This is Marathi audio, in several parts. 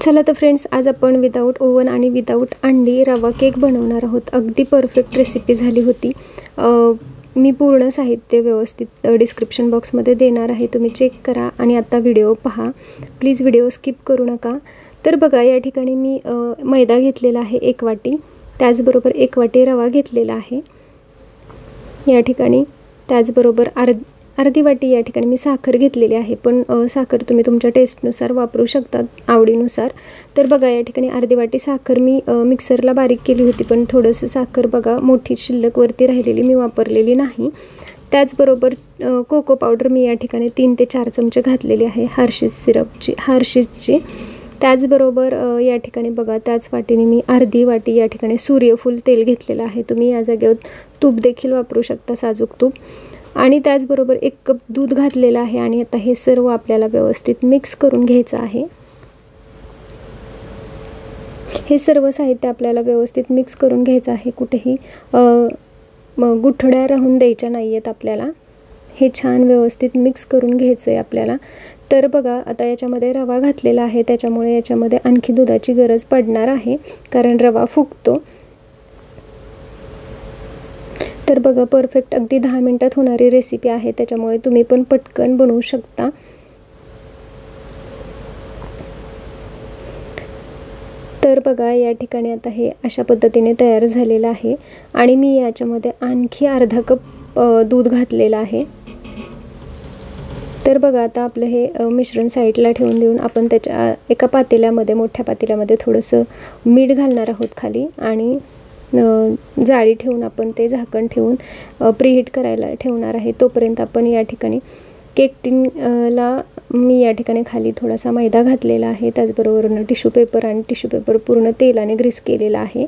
चला तर फ्रेंड्स, आज आपण विदाऊट ओव्हन आणि विदाऊट अंडी रवा केक बनवणार आहोत। अगदी परफेक्ट रेसिपी झाली होती। मी पूर्ण साहित्य व्यवस्थित डिस्क्रिप्शन बॉक्समध्ये देणार आहे, तुम्ही चेक करा आणि आता व्हिडिओ पहा। प्लीज व्हिडिओ स्किप करू नका। तर बघा, या ठिकाणी मी मैदा घेतलेला आहे 1 वाटी, त्याचबरोबर 1 वाटी रवा घेतलेला आहे या ठिकाणी, त्याचबरोबर अर्धी वाटी या ठिकाणी मी साखर घेतलेली आहे, पण साखर तुम्ही तुमच्या टेस्टनुसार वापरू शकता, आवडीनुसार। तर बघा, या ठिकाणी अर्धी वाटी साखर मी मिक्सरला बारीक केली होती, पण थोडंसं साखर बघा मोठी शिल्लक वरती राहिलेली मी वापरलेली नाही। त्याचबरोबर कोको पावडर मी या ठिकाणी 3 ते 4 चमचे घातलेली आहे, हर्षीजची। त्याचबरोबर या ठिकाणी बघा, त्याच वाटीने मी अर्धी वाटी या ठिकाणी सूर्यफूल तेल घेतलेलं आहे, तुम्ही या जागेवर तूप देखील वापरू शकता, साजूक तूप। आणि त्याचबरोबर 1 कप दूध घातलेलं आहे आणि आता हे सर्व आपल्याला व्यवस्थित मिक्स करून घ्यायचं आहे। हे सर्व साहित्य आपल्याला व्यवस्थित मिक्स करून घ्यायचं आहे, कुठेही गुठळ्या राहून द्यायच्या नाहीयेत आपल्याला। हे छान व्यवस्थित मिक्स करून घ्यायचं आहे आपल्याला। तर बघा, आता याच्यामध्ये रवा घातलेला आहे, त्याच्यामुळे याच्यामध्ये आणखी दुधाची गरज पडणार आहे, कारण रवा फुगतो। तर बघा, परफेक्ट अगदी 10 मिनिटात होणारी रेसिपी आहे, त्याच्यामुळे तुम्ही पण पटकन बनवू शकता। तर बघा, या ठिकाणी आता हे अशा पद्धतीने तयार झालेलं आहे आणि मी याच्यामध्ये आणखी अर्धा कप दूध घातलेलं आहे। तर बघा, आता आपलं हे मिश्रण साईडला ठेवून देऊन आपण त्याच्या एका पातेल्यामध्ये, मोठ्या पातेल्यामध्ये थोडंसं मीठ घालणार आहोत खाली आणि जाळी ठेवून आपण ते झाकण ठेवून प्रीहीट करायला ठेवणार आहे। तोपर्यंत आपण या ठिकाणी केक टिनला मी या ठिकाणी खाली थोडासा मैदा घातलेला आहे, त्याचबरोबर टिश्यू पेपर पूर्ण तेलाने ग्रीस केलेला आहे।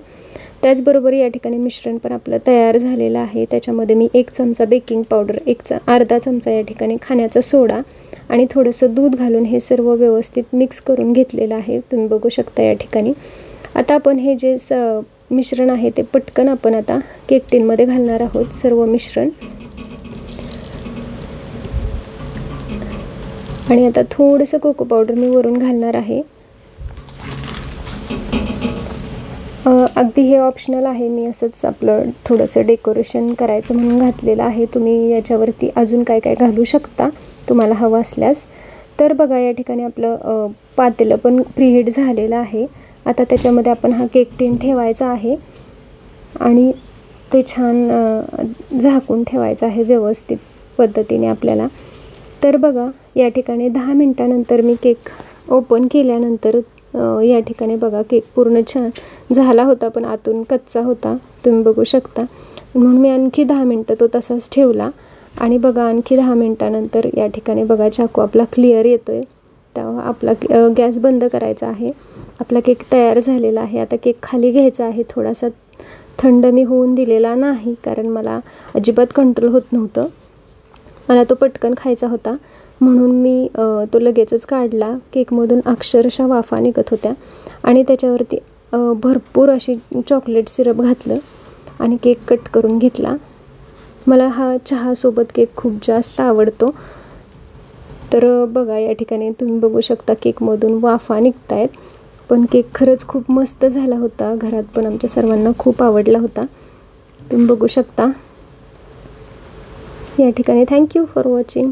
त्याचबरोबर या ठिकाणी मिश्रण पण आपलं तयार झालेलं आहे, त्याच्यामध्ये मी 1 चमचा बेकिंग पावडर, अर्धा चमचा या ठिकाणी खाण्याचा सोडा आणि थोडंसं दूध घालून हे सर्व व्यवस्थित मिक्स करून घेतलेलं आहे, तुम्ही बघू शकता या ठिकाणी। आता आपण हे जे मिश्रण आहे ते पटकन आपण आता केक टिनमध्ये घालणार आहोत, सर्व मिश्रण। आणि आता थोडंसं कोको पावडर मी वरून घालणार आहे। अगदी हे ऑप्शनल आहे, मी असंच आपलं थोडंसं डेकोरेशन करायचं म्हणून घातलेलं आहे, तुम्ही याच्यावरती अजून काय काय घालू शकता तुम्हाला हवं असल्यास। तर बघा, या ठिकाणी आपलं पातेलं पण प्रीहीट झालेलं आहे। आता त्याच्यामध्ये आपण हा केक टिन ठेवायचा आहे आणि ते छान झाकून ठेवायचं आहे व्यवस्थित पद्धतीने आपल्याला। तर बघा, या ठिकाणी 10 मिनिटानंतर मी केक ओपन केल्यानंतर या ठिकाणी बघा, केक पूर्ण छान झाला होता, पण आतून कच्चा होता, तुम्ही बघू शकता। म्हणून मी आणखी 10 मिनिटं तो तसाच ठेवला आणि बघा, आणखी 10 मिनिटानंतर या ठिकाणी बघा, चाकू आपला क्लिअर येतोय, तेव्हा आपला गॅस बंद करायचा आहे। आपला केक तयार झालेला आहे। आता केक खाली घ्यायचा आहे, थोडासा थंड मी होऊन दिलेला नाही, कारण मला अजिबात कंट्रोल होत नव्हतं, मला तो पटकन खायचा होता, म्हणून मी तो लगेचच काढला। केकमधून अक्षरशः वाफा निघत होत्या आणि त्याच्यावरती भरपूर अशी चॉकलेट सिरप घातलं आणि केक कट करून घेतला। मला हा चहासोबत केक खूप जास्त आवडतो। तर बघा, या ठिकाणी तुम्ही बघू शकता केकमधून वाफा निघतायत, पण केक खरंच खूप मस्त झाला होता, घरात पण आमच्या सर्वांना खूप आवडला होता, तुम्ही बघू शकता या ठिकाणी। Thank you for watching.